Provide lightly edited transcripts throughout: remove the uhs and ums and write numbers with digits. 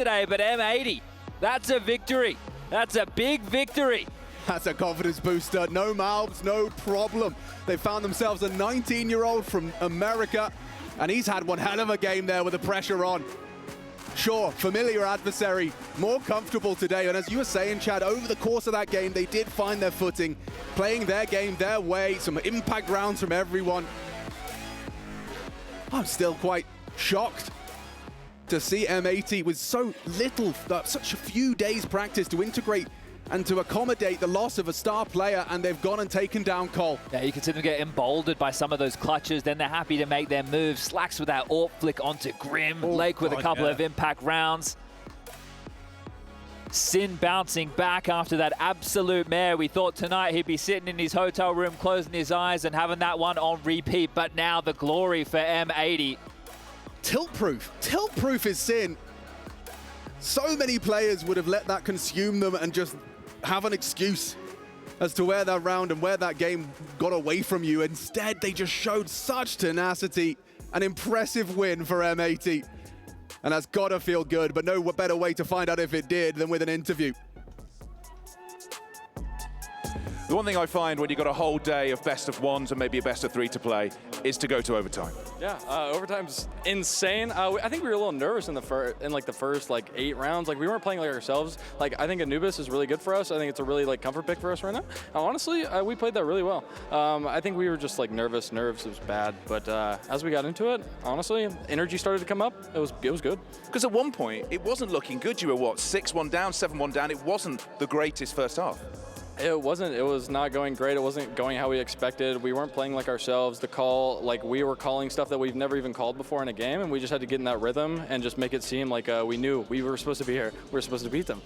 today, but M80, that's a victory. That's a big victory. That's a confidence booster. No mouths, no problem. They found themselves a 19-year-old from America, and he's had one hell of a game there with the pressure on. Sure, familiar adversary, more comfortable today. And as you were saying, Chad, over the course of that game, they did find their footing, playing their game their way, some impact rounds from everyone. I'm still quite shocked to see M80 with so little, such a few days practice to integrate and to accommodate the loss of a star player, and they've gone and taken down Cole. Yeah, you can see them get emboldened by some of those clutches, then they're happy to make their moves. Slacks with that AWP flick onto Grim, Lake with a couple of impact rounds. Sin bouncing back after that absolute mare. We thought tonight he'd be sitting in his hotel room, closing his eyes and having that one on repeat, but now the glory for M80. Tilt-proof is Sin. So many players would have let that consume them and just have an excuse as to where that round and where that game got away from you. Instead, they just showed such tenacity. An impressive win for M80. And that's gotta feel good, but no better way to find out if it did than with an interview. The one thing I find when you've got a whole day of best of ones and maybe a best of three to play is to go to overtime. Yeah, overtime's insane. I think we were a little nervous in the first 8 rounds. Like, we weren't playing like ourselves. Like, I think Anubis is really good for us. I think it's a really comfort pick for us right now. Honestly, we played that really well. I think we were just nervous. Nerves was bad, but as we got into it, honestly, energy started to come up. It was good. Because at one point it wasn't looking good. You were what, 6-1 down, 7-1 down. It wasn't the greatest first half. It wasn't. It was not going great. It wasn't going how we expected. We weren't playing like ourselves. The call, we were calling stuff that we've never even called before in a game, and we just had to get in that rhythm and just make it seem like we knew we were supposed to be here. We were supposed to beat them.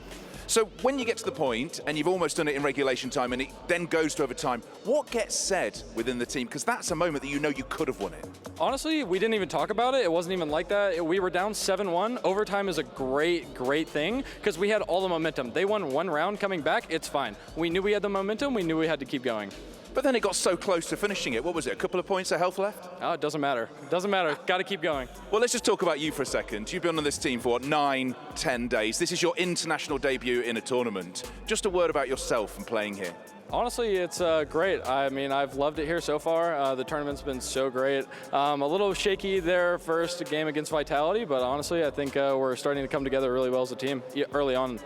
So when you get to the point, and you've almost done it in regulation time, and it then goes to overtime, what gets said within the team? Because that's a moment that you know you could have won it. Honestly, we didn't even talk about it. It wasn't even like that. We were down 7-1. Overtime is a great thing because we had all the momentum. They won one round coming back. It's fine. We knew we had the momentum. We knew we had to keep going. But then it got so close to finishing it. What was it, a couple of points of health left? Oh, it doesn't matter. It doesn't matter. Got to keep going. Well, let's just talk about you for a second. You've been on this team for, what, 9, 10 days. This is your international debut in a tournament. Just a word about yourself and playing here. Honestly, it's great. I mean, I've loved it here so far. The tournament's been so great. A little shaky there first game against Vitality, but honestly, I think we're starting to come together really well as a team early on.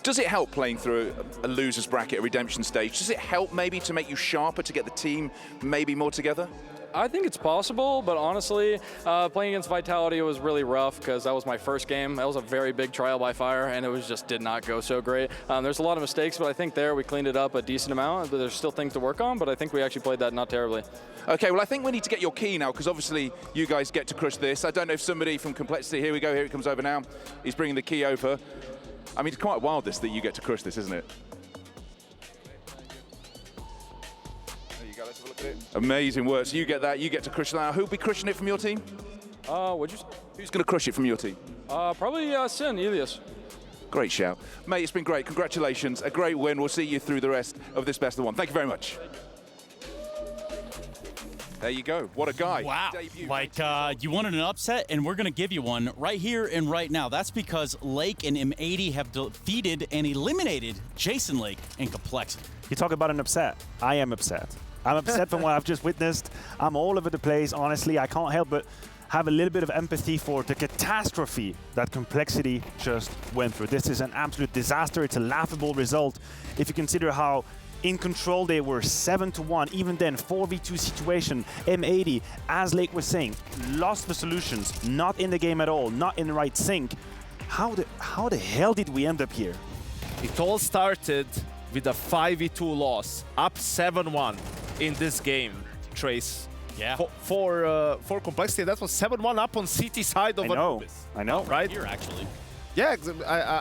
Does it help playing through a loser's bracket, a redemption stage? Does it help maybe to make you sharper, to get the team maybe more together? I think it's possible, but honestly, playing against Vitality was really rough because that was my first game. That was a very big trial by fire, and it just did not go so great. There's a lot of mistakes, but I think there we cleaned it up a decent amount. But there's still things to work on, but I think we actually played that not terribly. Okay, well, I think we need to get your key now, because obviously you guys get to crush this. I don't know if somebody from Complexity, here we go, here it comes over now. He's bringing the key over. I mean, it's quite wild that you get to crush this, isn't it? There you go, let's have a look at it. Amazing work. So you get that, you get to crush that. Who'll be crushing it from your team? What'd you say? Who's going to crush it from your team? Probably Sin, Elias. Great shout. Mate, it's been great. Congratulations. A great win. We'll see you through the rest of this best of one. Thank you very much. There you go. What a guy. Wow. Debut. You wanted an upset, and we're going to give you one right here and right now. That's because Lake and M80 have defeated and eliminated Jason Lake in Complexity. You talk about an upset. I am upset. I'm upset from what I've just witnessed. I'm all over the place. Honestly, I can't help but have a little bit of empathy for the catastrophe that Complexity just went through. This is an absolute disaster. It's a laughable result if you consider how in control they were. 7-1, even then 4v2 situation. M80, as Lake was saying, lost the solutions, not in the game at all, not in the right sync. How the hell did we end up here? It all started with a 5v2 loss, up 7-1 in this game, Trace. Yeah. For Complexity, that was 7-1 up on CT side of Anubis. I know. Right? Here, actually. Yeah,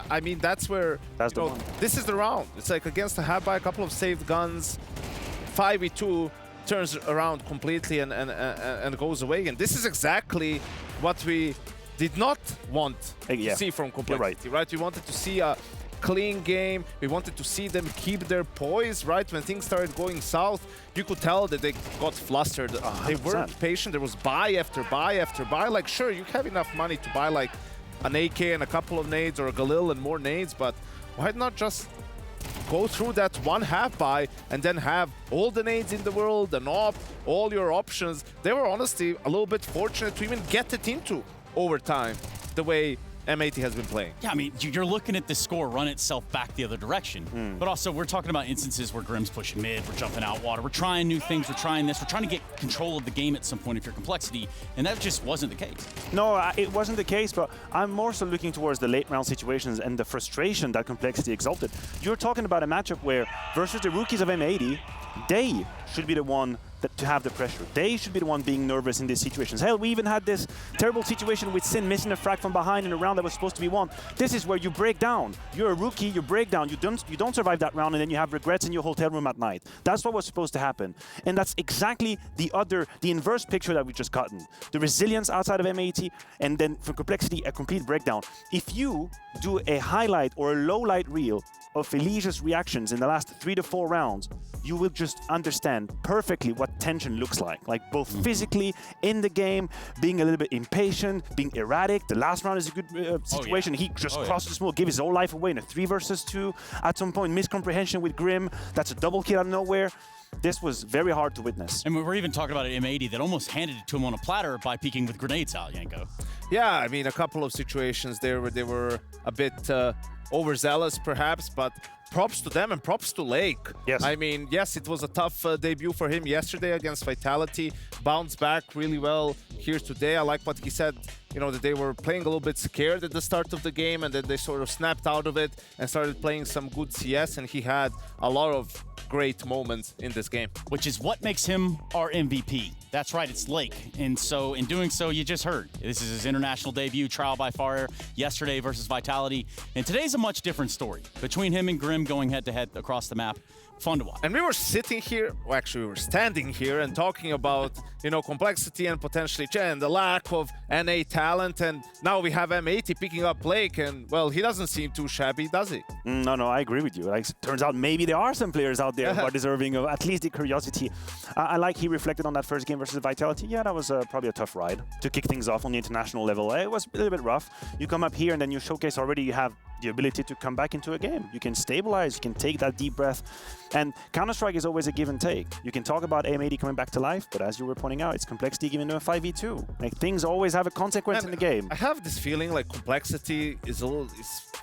I mean, that's where, this is the round. It's like against a Habba, a couple of saved guns, 5v2 turns around completely and goes away. And this is exactly what we did not want to see from Complexity, right? We wanted to see a clean game. We wanted to see them keep their poise, right? When things started going south, you could tell that they got flustered. They weren't patient. There was buy after buy after buy. Like, sure, you have enough money to buy like an AK and a couple of nades, or a Galil and more nades, but why not just go through that one half buy and then have all the nades in the world, an AWP, all your options? They were honestly a little bit fortunate to even get it into overtime the way M80 has been playing. Yeah, I mean, you're looking at the score run itself back the other direction. But also, we're talking about instances where Grim's pushing mid, we're jumping out water, we're trying new things, we're trying this, we're trying to get control of the game at some point if you're Complexity, and that just wasn't the case. No, it wasn't the case, but I'm more so looking towards the late round situations and the frustration that Complexity exalted. You're talking about a matchup where, versus the rookies of M80, they should be the one to have the pressure. They should be the one being nervous in these situations. Hell, we even had this terrible situation with Sin missing a frag from behind in a round that was supposed to be won. This is where you break down. You're a rookie, you break down, you don't survive that round, and then you have regrets in your hotel room at night. That's what was supposed to happen. And that's exactly the inverse picture that we just gotten. The resilience outside of M80, and then for Complexity, a complete breakdown. If you do a highlight or a low light reel of EliGE's reactions in the last 3 to 4 rounds, you will just understand perfectly what tension looks like both physically, in the game, being a little bit impatient, being erratic. The last round is a good situation. He just crossed the smoke, gave his whole life away in a 3 versus 2. At some point, miscomprehension with Grim. That's a double kill out of nowhere. This was very hard to witness. And we were even talking about an M80 that almost handed it to him on a platter by peeking with grenades out, Yanko. Yeah, I mean, a couple of situations there where they were a bit overzealous, perhaps, but props to them and props to Lake. Yes. I mean, yes, it was a tough debut for him yesterday against Vitality. Bounced back really well here today. I like what he said, you know, that they were playing a little bit scared at the start of the game, and then they sort of snapped out of it and started playing some good CS, and he had a lot of great moments in this game. Which is what makes him our MVP. That's right, it's Lake. And so in doing so, you just heard, this is his international debut, trial by fire, yesterday versus Vitality. And today's a much different story. Between him and Grim going head-to-head across the map, fun to watch. And we were sitting here, well, actually we were standing here and talking about, you know, Complexity and potentially and the lack of NA talent, and now we have M80 picking up Blake, and well, he doesn't seem too shabby, does he? No, I agree with you. Like, turns out maybe there are some players out there who are deserving of at least the curiosity. I like he reflected on that first game versus Vitality. Yeah, that was probably a tough ride to kick things off on the international level. It was a little bit rough. You come up here and then you showcase already you have the ability to come back into a game. You can stabilize, you can take that deep breath. And Counter-Strike is always a give and take. You can talk about M80 coming back to life, but as you were pointing out, it's Complexity giving them a 5v2. Like, things always have a consequence in the game. I have this feeling like Complexity is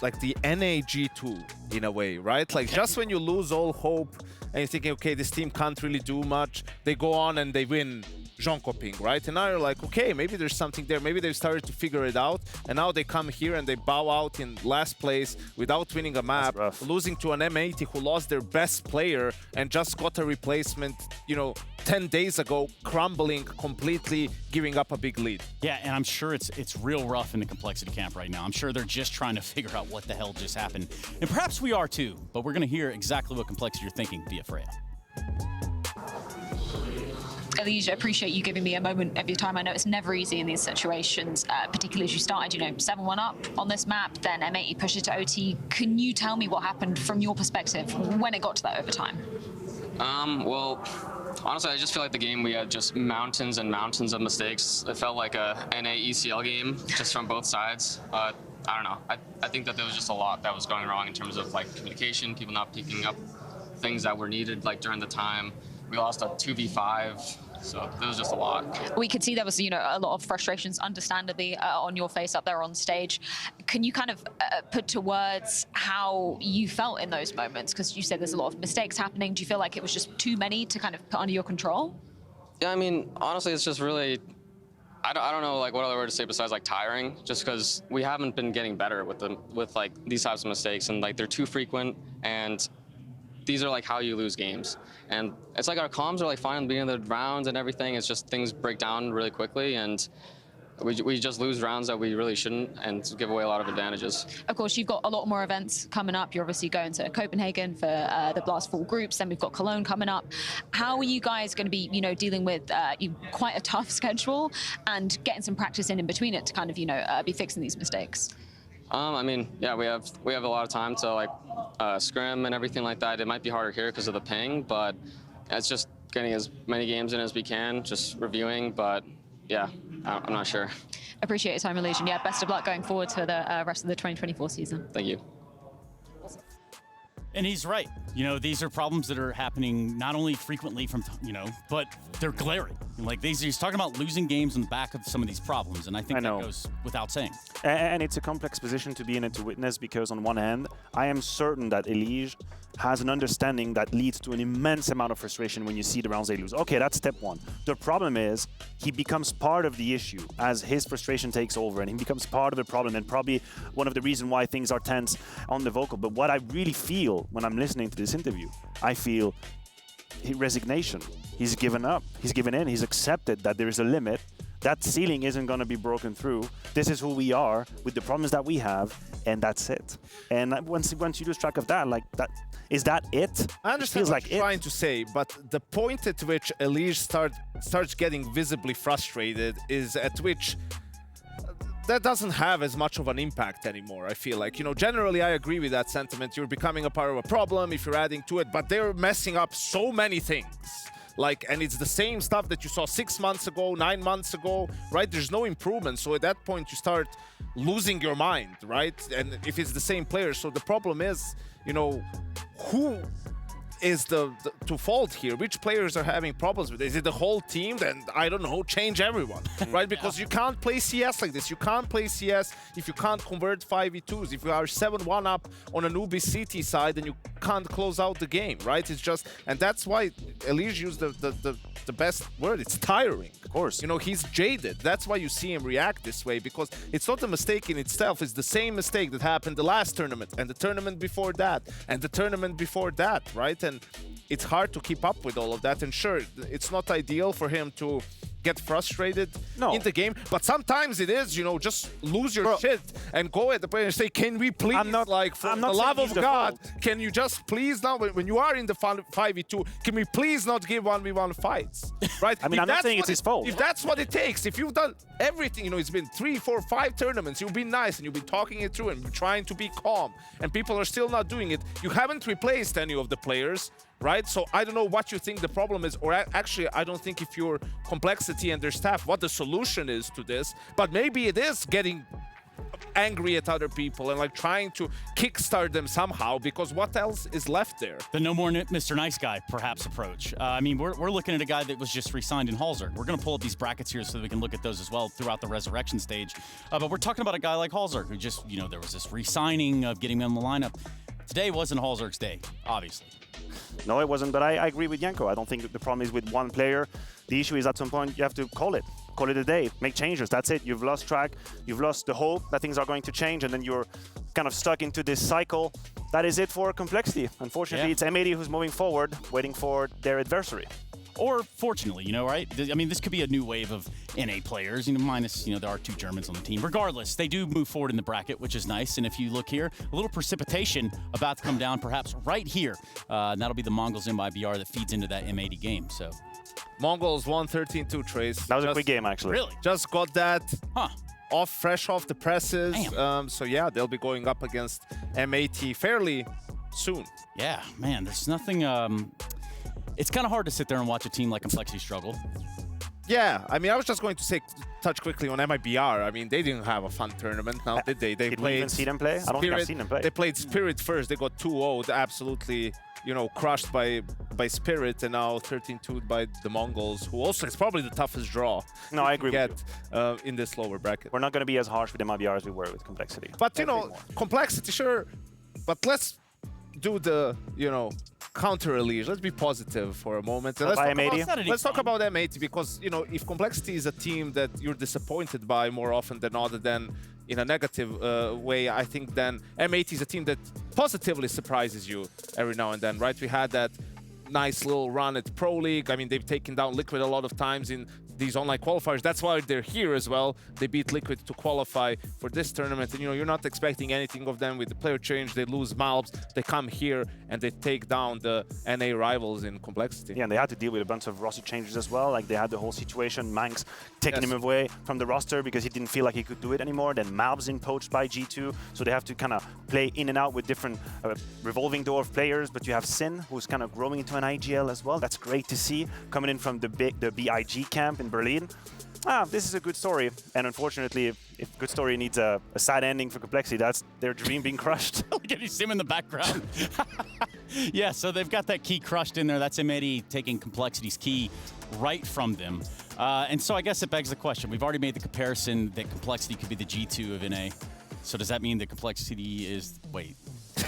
like the NAG2 in a way, right? Like, just when you lose all hope and you're thinking, okay, this team can't really do much, they go on and they win Jonkoping, right? And now you're like, okay, maybe there's something there. Maybe they've started to figure it out. And now they come here and they bow out in last place without winning a map, losing to an M80 who lost their best player and just got a replacement, you know, 10 days ago, crumbling completely, giving up a big lead. Yeah, and I'm sure it's real rough in the Complexity camp right now. I'm sure they're just trying to figure out what the hell just happened. And perhaps we are too, but we're going to hear exactly what Complexity are thinking via Freya. EliGE, I appreciate you giving me a moment of your time. I know it's never easy in these situations, particularly as you started, you know, 7-1 up on this map, then M80 pushes to OT. Can you tell me what happened from your perspective when it got to that overtime? Well, honestly, I just feel like the game, we had just mountains and mountains of mistakes. It felt like a NA ECL game, just from both sides. I don't know. I think that there was just a lot that was going wrong in terms of, like, communication, people not picking up things that were needed, like, during the time. We lost a 2v5, so there was just a lot. We could see there was, you know, a lot of frustrations, understandably, on your face up there on stage. Can you kind of put to words how you felt in those moments? Because you said there's a lot of mistakes happening. Do you feel like it was just too many to kind of put under your control? Yeah, I mean, honestly, it's just really, I don't know, like, what other word to say besides, like, tiring, just because we haven't been getting better with like these types of mistakes, and, like, they're too frequent, and these are, like, how you lose games. And it's like our comms are, like, fine in the beginning of the rounds and everything. It's just things break down really quickly, and we just lose rounds that we really shouldn't and give away a lot of advantages. Of course, you've got a lot more events coming up. You're obviously going to Copenhagen for the Blast Fall groups, then we've got Cologne coming up. How are you guys going to be, you know, dealing with quite a tough schedule and getting some practice in between it to kind of, you know, be fixing these mistakes? I mean, yeah, we have a lot of time to, like, scrim and everything like that. It might be harder here because of the ping, but it's just getting as many games in as we can, just reviewing. But yeah, I'm not sure. Appreciate your time, EliGE. And yeah, best of luck going forward for the rest of the 2024 season. Thank you. And he's right. You know, these are problems that are happening not only frequently from, you know, but they're glaring. Like he's talking about losing games on the back of some of these problems, and I think that goes without saying. And it's a complex position to be in and to witness, because on one hand, I am certain that EliGE has an understanding that leads to an immense amount of frustration when you see the rounds they lose. Okay, that's step one. The problem is he becomes part of the issue as his frustration takes over, and he becomes part of the problem, and probably one of the reasons why things are tense on the vocal. But what I really feel when I'm listening to this interview, I feel resignation. He's given up. He's given in. He's accepted that there is a limit. That ceiling isn't going to be broken through. This is who we are with the problems that we have, and that's it. And once you lose track of that, like that, is that it? I understand what you're trying it. to say, but the point at which EliGE starts getting visibly frustrated is at which that doesn't have as much of an impact anymore, I feel like. You know, generally I agree with that sentiment. You're becoming a part of a problem if you're adding to it, but they're messing up so many things. Like, and it's the same stuff that you saw 6 months ago, 9 months ago, right? There's no improvement. So at that point you start losing your mind, right? And if it's the same player, so the problem is, you know, who is to fault here? Which players are having problems with it? Is it the whole team? Then, I don't know, change everyone, right? Because you can't play CS like this. You can't play CS if you can't convert 5v2s. If you are 7-1 up on an Anubis CT side, then you can't close out the game, right? It's just, and that's why EliGE used the best word. It's tiring. Of course. You know, he's jaded. That's why you see him react this way, because it's not a mistake in itself. It's the same mistake that happened the last tournament, and the tournament before that, and the tournament before that, right? And it's hard to keep up with all of that. And sure, it's not ideal for him to get frustrated in the game, but sometimes it is, you know, just lose your shit and go at the player and say, can we please, for the love of God, can you just please now, when you are in the 5v2, can we please not give 1v1 fights, right? I mean, I'm not saying it's his fault. If that's what it takes, if you've done everything, you know, it's been 3, 4, 5 tournaments, you've been nice and you've been talking it through and trying to be calm, and people are still not doing it. You haven't replaced any of the players, right? So I don't know what you think the problem is, or actually I don't think if you're Complexity and their staff, what the solution is to this, but maybe it is getting angry at other people and like trying to kickstart them somehow, because what else is left there? The no more Mr. Nice Guy perhaps approach. I mean, we're looking at a guy that was just re-signed in Halzerg. We're going to pull up these brackets here so that we can look at those as well throughout the resurrection stage. But we're talking about a guy like Halzerg who just, you know, there was this re-signing of getting him in the lineup. Today wasn't Halzerg's day, obviously. No, it wasn't, but I agree with Janko. I don't think the problem is with one player. The issue is at some point you have to call it a day, make changes. That's it. You've lost track. You've lost the hope that things are going to change, and then you're kind of stuck into this cycle. That is it for Complexity. Unfortunately, it's M80 who's moving forward, waiting for their adversary. Or fortunately, you know, right? I mean, this could be a new wave of NA players, you know, minus, you know, there are 2 Germans on the team. Regardless, they do move forward in the bracket, which is nice. And if you look here, a little precipitation about to come down, perhaps right here. And that'll be the Mongols in by BR that feeds into that M80 game. So Mongols won 13-2, Trace. That was a quick game, actually. Really? Just got that fresh off the presses. So yeah, they'll be going up against M80 fairly soon. Yeah, man, there's nothing... It's kind of hard to sit there and watch a team like Complexity struggle. Yeah, I mean, I was just going to say, touch quickly on MIBR. I mean, they didn't have a fun tournament now, did they? Did we even see them play? I don't think I've seen them play. They played Spirit first. They got 2-0'd, absolutely, you know, crushed by Spirit, and now 13-2'd by the Mongols, who also is probably the toughest draw. No, I agree with you. In this lower bracket. We're not going to be as harsh with MIBR as we were with Complexity. But, you know, Complexity, sure, but let's do the, you know, counter EliGE. Let's be positive for a moment. And let's talk about M80, because, you know, if Complexity is a team that you're disappointed by more often than not, than in a negative way, I think then M80 is a team that positively surprises you every now and then, right? We had that nice little run at Pro League. I mean, they've taken down Liquid a lot of times in these online qualifiers. That's why they're here as well. They beat Liquid to qualify for this tournament. And, you know, you're not expecting anything of them with the player change. They lose Malbs. They come here and they take down the NA rivals in Complexity. Yeah, and they had to deal with a bunch of roster changes as well. Like, they had the whole situation, Manx taking him away from the roster because he didn't feel like he could do it anymore. Then Malbs in poached by G2. So they have to kind of play in and out with different revolving door of players. But you have Sin, who's kind of growing into an IGL as well. That's great to see, coming in from the BIG camp in Berlin. this is a good story. And unfortunately, if good story needs a sad ending for Complexity, that's their dream being crushed. Look at him in the background. Yeah, so they've got that key crushed in there. That's M80 taking Complexity's key right from them. And so I guess it begs the question. We've already made the comparison that Complexity could be the G2 of NA. So does that mean that Complexity is... Wait,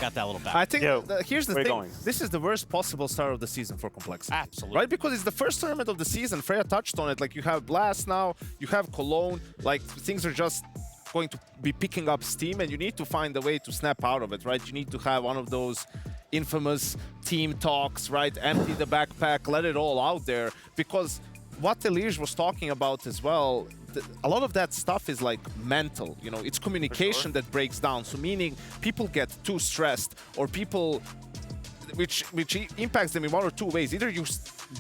got that little back. I think Yeah, here's the we're thing. going. This is the worst possible start of the season for Complexity. Absolutely. Right? Because it's the first tournament of the season. Freya touched on it. Like, you have Blast now, you have Cologne. Like, things are just going to be picking up steam, and you need to find a way to snap out of it, right? You need to have one of those infamous team talks, right? Empty the backpack, let it all out there. Because what EliGE was talking about as well, a lot of that stuff is like mental, you know, it's communication that breaks down. So meaning people get too stressed, or people, which impacts them in one or two ways. Either you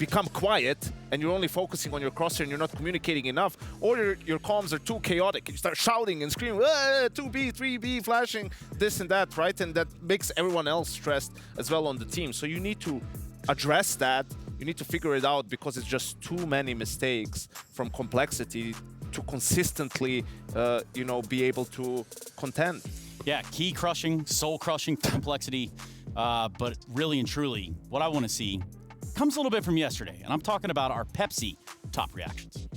become quiet and you're only focusing on your crosshair and you're not communicating enough, or your comms are too chaotic and you start shouting and screaming, 2B, 3B, flashing, this and that, right? And that makes everyone else stressed as well on the team. So you need to address that. You need to figure it out, because it's just too many mistakes from Complexity to consistently, you know, be able to contend. Yeah, key crushing, soul crushing for Complexity. But really and truly, what I want to see comes a little bit from yesterday. And I'm talking about our Pepsi top reactions.